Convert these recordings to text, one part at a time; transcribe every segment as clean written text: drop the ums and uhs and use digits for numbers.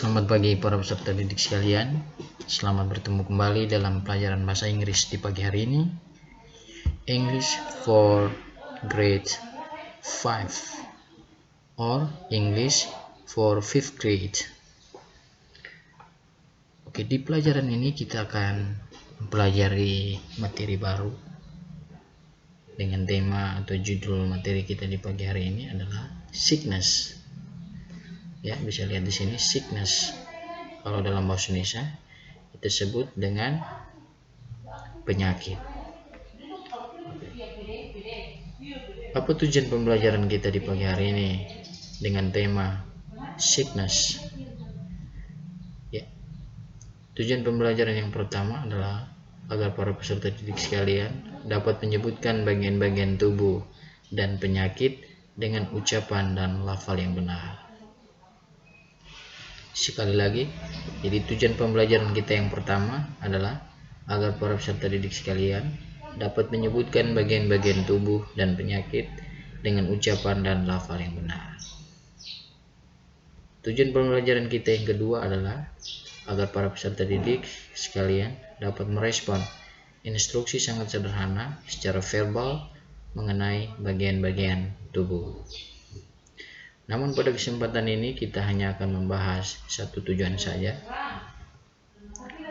Selamat pagi para peserta didik sekalian. Selamat bertemu kembali dalam pelajaran bahasa Inggris di pagi hari ini. English for grade 5 or English for 5th grade. Oke, di pelajaran ini kita akan mempelajari materi baru dengan tema atau judul materi kita di pagi hari ini adalah sickness. Ya, bisa lihat di sini sickness. Kalau dalam bahasa Indonesia kita sebut dengan penyakit. Apa tujuan pembelajaran kita di pagi hari ini dengan tema sickness? Ya, tujuan pembelajaran yang pertama adalah agar para peserta didik sekalian dapat menyebutkan bagian-bagian tubuh dan penyakit dengan ucapan dan lafal yang benar. Sekali lagi, jadi tujuan pembelajaran kita yang pertama adalah agar para peserta didik sekalian dapat menyebutkan bagian-bagian tubuh dan penyakit dengan ucapan dan lafal yang benar. Tujuan pembelajaran kita yang kedua adalah agar para peserta didik sekalian dapat merespon instruksi sangat sederhana secara verbal mengenai bagian-bagian tubuh. Namun pada kesempatan ini kita hanya akan membahas satu tujuan saja,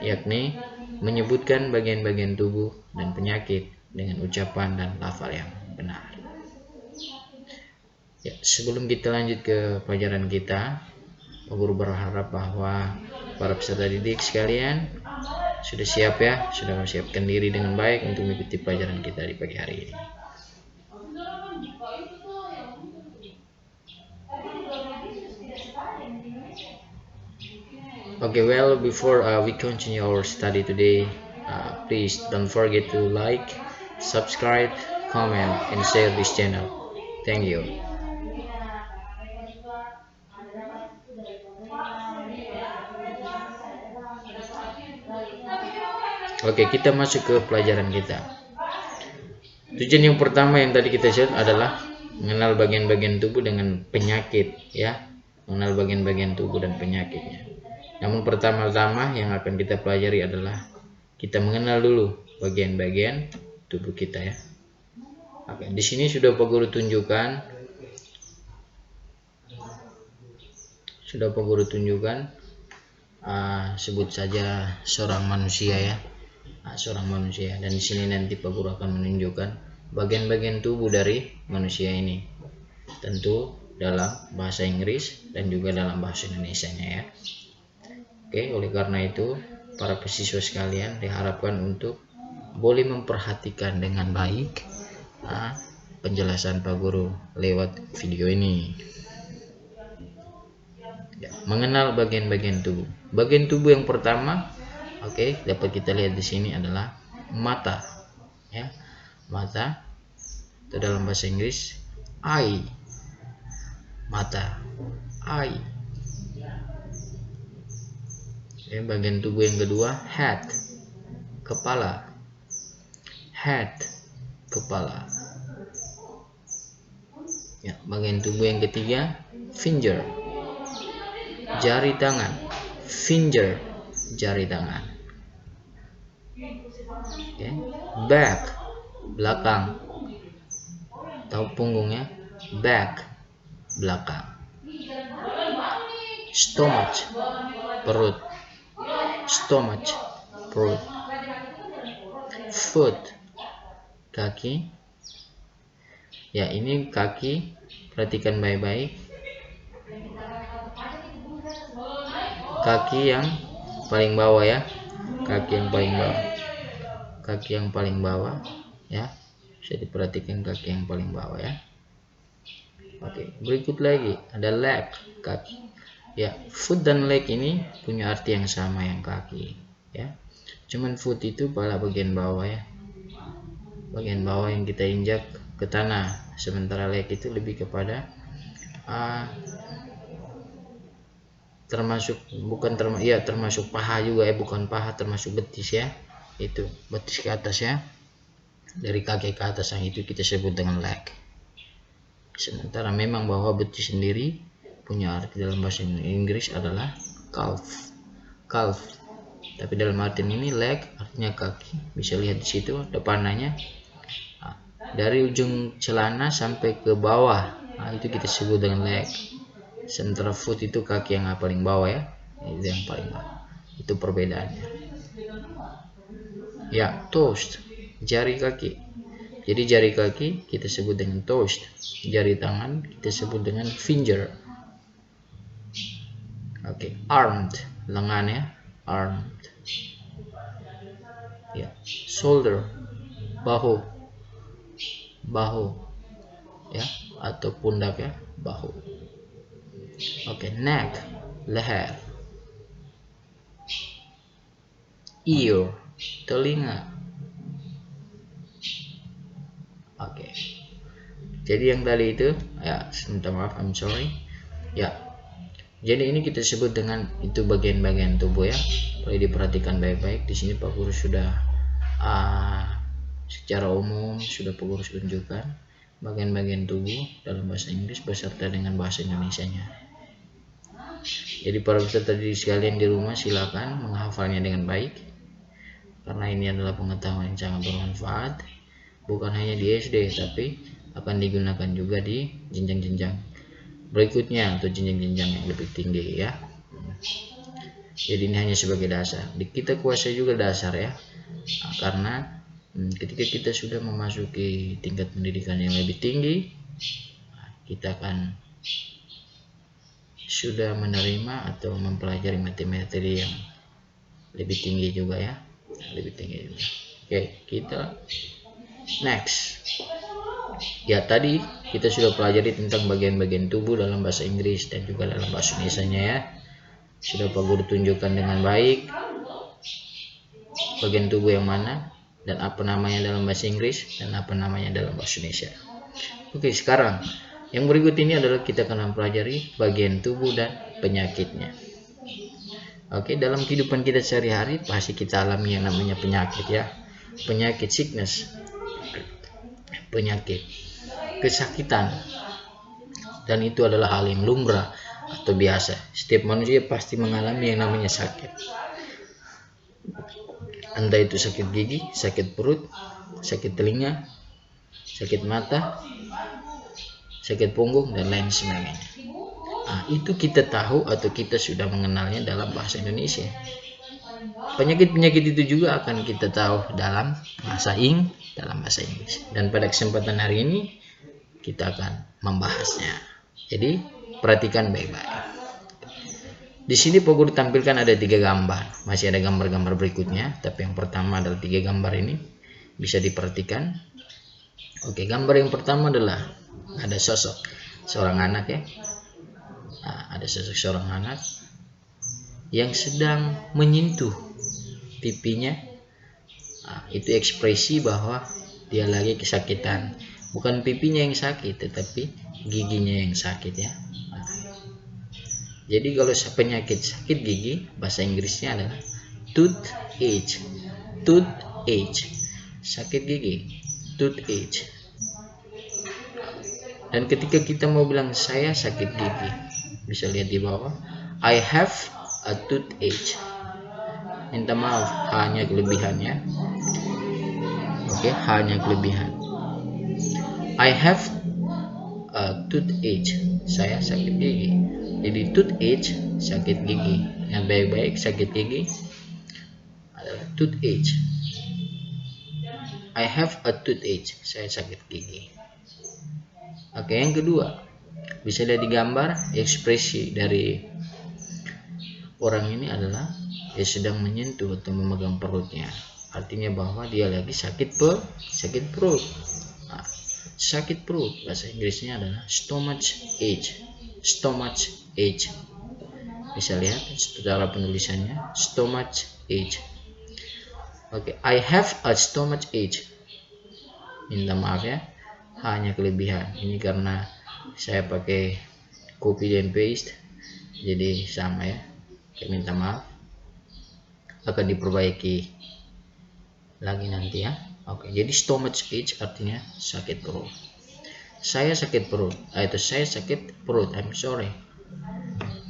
yakni menyebutkan bagian-bagian tubuh dan penyakit dengan ucapan dan lafal yang benar. Ya, sebelum kita lanjut ke pelajaran kita, guru berharap bahwa para peserta didik sekalian sudah siap ya, sudah mempersiapkan diri dengan baik untuk mengikuti pelajaran kita di pagi hari ini. Okay, well, before we continue our study today, please don't forget to like, subscribe, comment, and share this channel. Thank you. Oke, kita masuk ke pelajaran kita. Tujuan yang pertama yang tadi kita share adalah mengenal bagian-bagian tubuh dengan penyakit, ya, mengenal bagian-bagian tubuh dan penyakitnya. Namun pertama-tama yang akan kita pelajari adalah kita mengenal dulu bagian-bagian tubuh kita ya. Oke, di sini sudah Pak Guru tunjukkan. Sebut saja seorang manusia ya. Seorang manusia, dan di sini nanti Pak Guru akan menunjukkan bagian-bagian tubuh dari manusia ini. Tentu dalam bahasa Inggris dan juga dalam bahasa Indonesianya ya. Oke, oleh karena itu para siswa sekalian diharapkan untuk boleh memperhatikan dengan baik penjelasan Pak Guru lewat video ini. Ya, mengenal bagian-bagian tubuh. Bagian tubuh yang pertama, oke, dapat kita lihat di sini adalah mata. Ya, mata itu dalam bahasa Inggris eye. Mata, eye. Ya, bagian tubuh yang kedua head, kepala. Head, kepala. Ya, bagian tubuh yang ketiga finger, jari tangan. Finger, jari tangan. Okay. Back, belakang. Tahu punggungnya? Back, belakang. Stomach, perut. Stomach, perut. Foot, kaki. Ya, ini kaki, perhatikan baik-baik. Kaki yang paling bawah ya. Kaki yang paling bawah. Kaki yang paling bawah ya. Bisa diperhatikan kaki yang paling bawah ya. Oke, berikut lagi ada leg, kaki. Ya, foot dan leg ini punya arti yang sama yang kaki ya. Cuman foot itu pada bagian bawah ya. Bagian bawah yang kita injak ke tanah, sementara leg itu lebih kepada termasuk paha juga ya, bukan paha, termasuk betis ya. Itu betis ke atas ya. Dari kaki ke atas yang itu kita sebut dengan leg. Sementara memang bahwa betis sendiri punya arti dalam bahasa Inggris adalah calf. Tapi dalam artian ini leg artinya kaki. Bisa lihat di situ ada panahnya. Nah, dari ujung celana sampai ke bawah, nah, itu kita sebut dengan leg. Sementara foot itu kaki yang paling bawah ya. Itu yang paling bawah. Itu perbedaannya. Ya, toast, jari kaki. Jadi jari kaki kita sebut dengan toast. Jari tangan kita sebut dengan finger. Oke, armed, lengan ya, armed. Ya, shoulder, bahu, ya, atau pundak ya, bahu. Oke, neck, leher. Ear, telinga. Oke. Jadi yang tadi itu ya, minta maaf, I'm sorry. Ya. Jadi ini kita sebut dengan itu bagian-bagian tubuh ya. Boleh diperhatikan baik-baik. Di sini Pak Guru sudah secara umum sudah Pak Guru tunjukkan bagian-bagian tubuh dalam bahasa Inggris beserta dengan bahasa Indonesianya. Jadi para peserta didik sekalian di rumah silakan menghafalnya dengan baik, karena ini adalah pengetahuan yang sangat bermanfaat, bukan hanya di SD tapi akan digunakan juga di jenjang-jenjang berikutnya atau jenjang-jenjang yang lebih tinggi ya. Jadi ini hanya sebagai dasar. Kita kuasai juga dasar ya, karena ketika kita sudah memasuki tingkat pendidikan yang lebih tinggi, kita akan sudah menerima atau mempelajari materi yang lebih tinggi juga ya, lebih tinggi juga. Oke, kita next. Ya, tadi kita sudah pelajari tentang bagian-bagian tubuh dalam bahasa Inggris dan juga dalam bahasa Indonesianya ya. Sudah Pak Guru tunjukkan dengan baik bagian tubuh yang mana dan apa namanya dalam bahasa Inggris dan apa namanya dalam bahasa Indonesia. Oke, sekarang yang berikut ini adalah kita akan mempelajari bagian tubuh dan penyakitnya. Oke, dalam kehidupan kita sehari-hari pasti kita alami yang namanya penyakit ya. Penyakit, sickness, penyakit, kesakitan. Dan itu adalah hal yang lumrah atau biasa. Setiap manusia pasti mengalami yang namanya sakit. Entah itu sakit gigi, sakit perut, sakit telinga, sakit mata, sakit punggung, dan lain sebagainya. Nah, itu kita tahu atau kita sudah mengenalnya dalam bahasa Indonesia. Penyakit-penyakit itu juga akan kita tahu dalam bahasa Inggris. Dan pada kesempatan hari ini kita akan membahasnya. Jadi perhatikan baik-baik. Di sini Pak Guru tampilkan ada 3 gambar. Masih ada gambar-gambar berikutnya, tapi yang pertama adalah 3 gambar ini. Bisa diperhatikan. Oke, gambar yang pertama adalah ada sosok seorang anak ya. Nah, ada sosok seorang anak yang sedang menyentuh pipinya. Nah, itu ekspresi bahwa dia lagi kesakitan. Bukan pipinya yang sakit, tetapi giginya yang sakit ya. Nah, jadi kalau penyakit sakit gigi, bahasa Inggrisnya adalah toothache. Toothache, sakit gigi, toothache. Dan ketika kita mau bilang saya sakit gigi, bisa lihat di bawah, I have a toothache. Minta maaf, hanya kelebihannya. Oke, hanya kelebihan. I have a toothache. Saya sakit gigi. Jadi toothache, sakit gigi. Yang baik-baik sakit gigi adalah toothache. I have a toothache. Saya sakit gigi. Oke, yang kedua, bisa lihat di gambar, ekspresi dari orang ini adalah dia sedang menyentuh atau memegang perutnya. Artinya bahwa dia lagi sakit perut. Nah, sakit perut bahasa Inggrisnya adalah stomach ache. Stomach ache. Bisa lihat secara penulisannya, stomach ache. Oke, I have a stomach ache. Minta maaf ya, hanya kelebihan. Ini karena saya pakai copy and paste, jadi sama ya. Oke, minta maaf. Akan diperbaiki lagi nanti ya. Oke, jadi stomach ache artinya sakit perut. Saya sakit perut. Itu saya sakit perut. I'm sorry.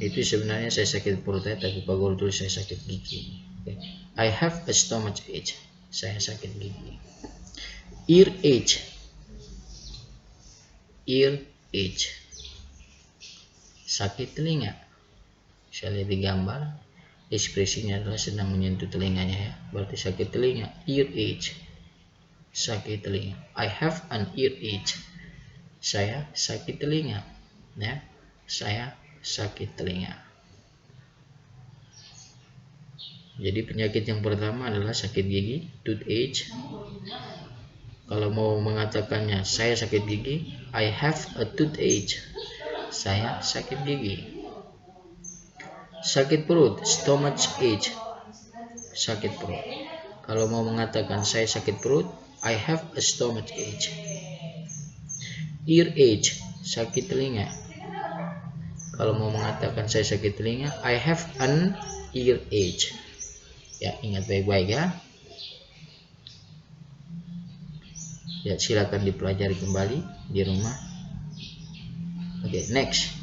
Itu sebenarnya saya sakit perut ya, tapi Pak Guru tulis saya sakit gigi. Okay. I have a stomach ache. Saya sakit gigi. Ear ache. Ear ache. Sakit telinga. Saya lihat di gambar, ekspresinya adalah sedang menyentuh telinganya ya. Berarti sakit telinga. Ear ache. Sakit telinga. I have an ear ache. Saya sakit telinga. Ya. Saya sakit telinga. Jadi penyakit yang pertama adalah sakit gigi, toothache. Kalau mau mengatakannya saya sakit gigi, I have a toothache. Saya sakit gigi. Sakit perut, stomach ache. Sakit perut. Kalau mau mengatakan saya sakit perut, I have a stomach ache. Ear ache, sakit telinga. Kalau mau mengatakan saya sakit telinga, I have an ear ache. Ya, ingat baik-baik ya. Ya, silakan dipelajari kembali di rumah. Oke, next.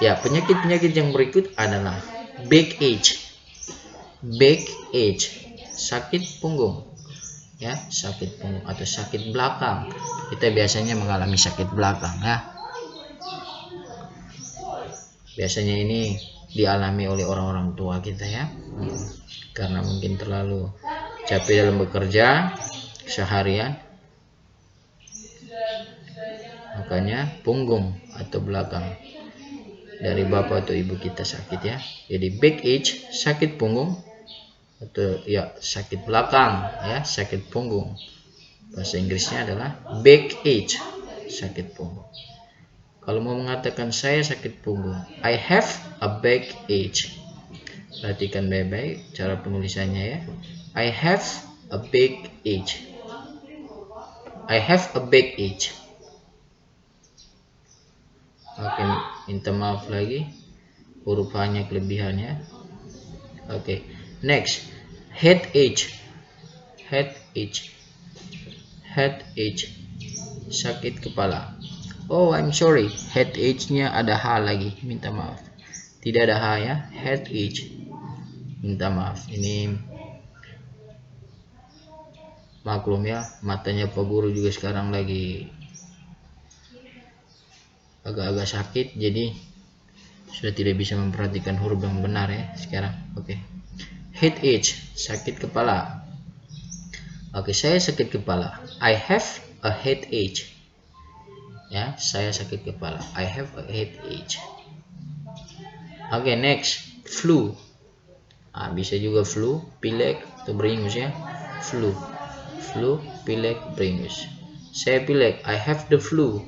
Ya, penyakit-penyakit yang berikut adalah back ache. Back ache, sakit punggung. Ya, sakit punggung atau sakit belakang. Kita biasanya mengalami sakit belakang ya. Biasanya ini dialami oleh orang-orang tua kita ya. Karena mungkin terlalu capek dalam bekerja seharian, makanya punggung atau belakang dari bapak atau ibu kita sakit ya. Jadi back ache, sakit punggung atau ya sakit belakang ya, sakit punggung. Bahasa Inggrisnya adalah back ache, sakit punggung. Kalau mau mengatakan saya sakit punggung, I have a back ache. Perhatikan baik-baik cara penulisannya ya. I have a back ache. I have a back ache. Oke, minta maaf lagi, huruf H-nya kelebihannya. Oke, next, head ache. Head ache. Head ache, sakit kepala. Oh, I'm sorry, head ache-nya ada H lagi, minta maaf. Tidak ada H ya, head ache. Minta maaf, ini maklum ya, matanya Pak Guru juga sekarang lagi agak-agak sakit, jadi sudah tidak bisa memperhatikan huruf yang benar ya sekarang. Oke. Head ache, sakit kepala. Oke, saya sakit kepala. I have a head ache. Ya, saya sakit kepala. I have a head ache. Oke, next, flu. Nah, bisa juga flu, pilek atau beringus ya. Flu, pilek, beringus. Saya pilek, I have the flu.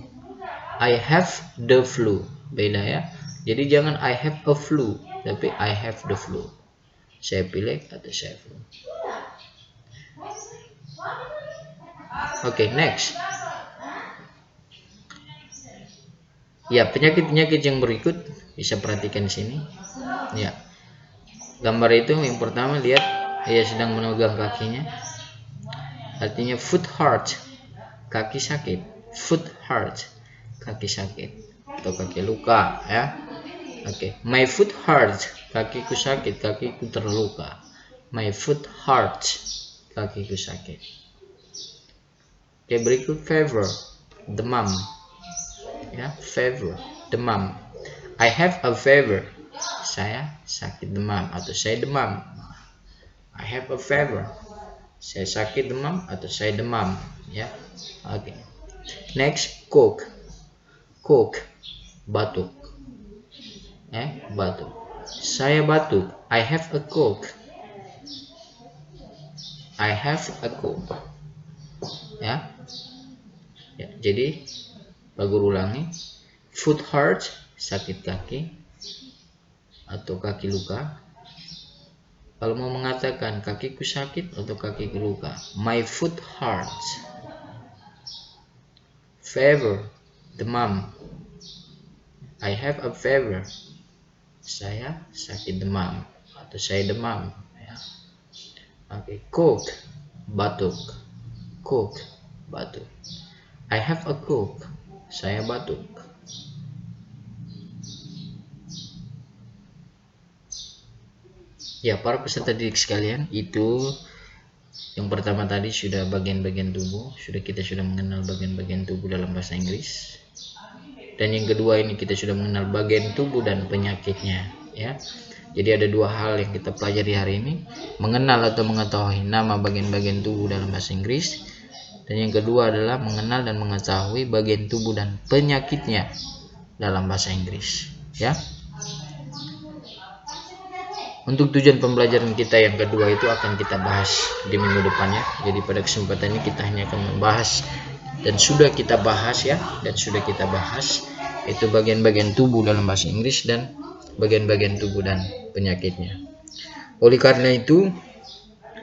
I have the flu. Beda ya. Jadi jangan I have a flu, tapi I have the flu. Saya pilek atau saya flu. Oke, next. Ya, penyakit-penyakit yang berikut bisa perhatikan di sini. Ya. Gambar itu yang pertama, lihat ia sedang memegang kakinya. Artinya foot hurt, kaki sakit. Foot hurt, kaki sakit atau kaki luka ya. Oke, my foot hurt, kakiku sakit, kakiku terluka. My foot hurts, kakiku sakit. Oke, berikut fever, demam. Ya, fever, demam. I have a fever, saya sakit demam atau saya demam. I have a fever, saya sakit demam atau saya demam ya. Oke. Next, cough, batuk. Batuk. Saya batuk, I have a cough. I have a cough. Ya. Jadi Pak Guru ulangi. Foot hurt, sakit kaki atau kaki luka. Kalau mau mengatakan kakiku sakit atau kakiku luka, my foot hurts. Fever, demam. I have a fever. Saya sakit demam atau saya demam. Ya. Oke, cough, batuk. Cough, batuk. I have a cough. Saya batuk. Ya, para peserta didik sekalian, itu yang pertama tadi sudah bagian-bagian tubuh, kita sudah mengenal bagian-bagian tubuh dalam bahasa Inggris. Dan yang kedua ini kita sudah mengenal bagian tubuh dan penyakitnya, ya. Jadi ada dua hal yang kita pelajari hari ini, mengenal atau mengetahui nama bagian-bagian tubuh dalam bahasa Inggris. Dan yang kedua adalah mengenal dan mengetahui bagian tubuh dan penyakitnya dalam bahasa Inggris, ya. Untuk tujuan pembelajaran kita yang kedua itu akan kita bahas di minggu depannya. Jadi pada kesempatan ini kita hanya akan membahas dan sudah kita bahas itu bagian-bagian tubuh dalam bahasa Inggris dan bagian-bagian tubuh dan penyakitnya. Oleh karena itu,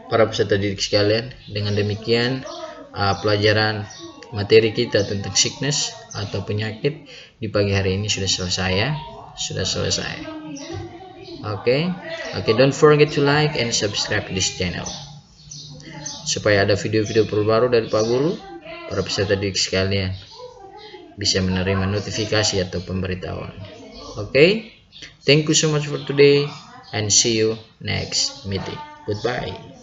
para peserta didik sekalian, dengan demikian pelajaran materi kita tentang sickness atau penyakit di pagi hari ini sudah selesai, ya. Sudah selesai. Oke, don't forget to like and subscribe this channel supaya ada video-video terbaru dari Pak Guru. Para peserta didik sekalian bisa menerima notifikasi atau pemberitahuan. Oke, thank you so much for today and see you next meeting. Goodbye.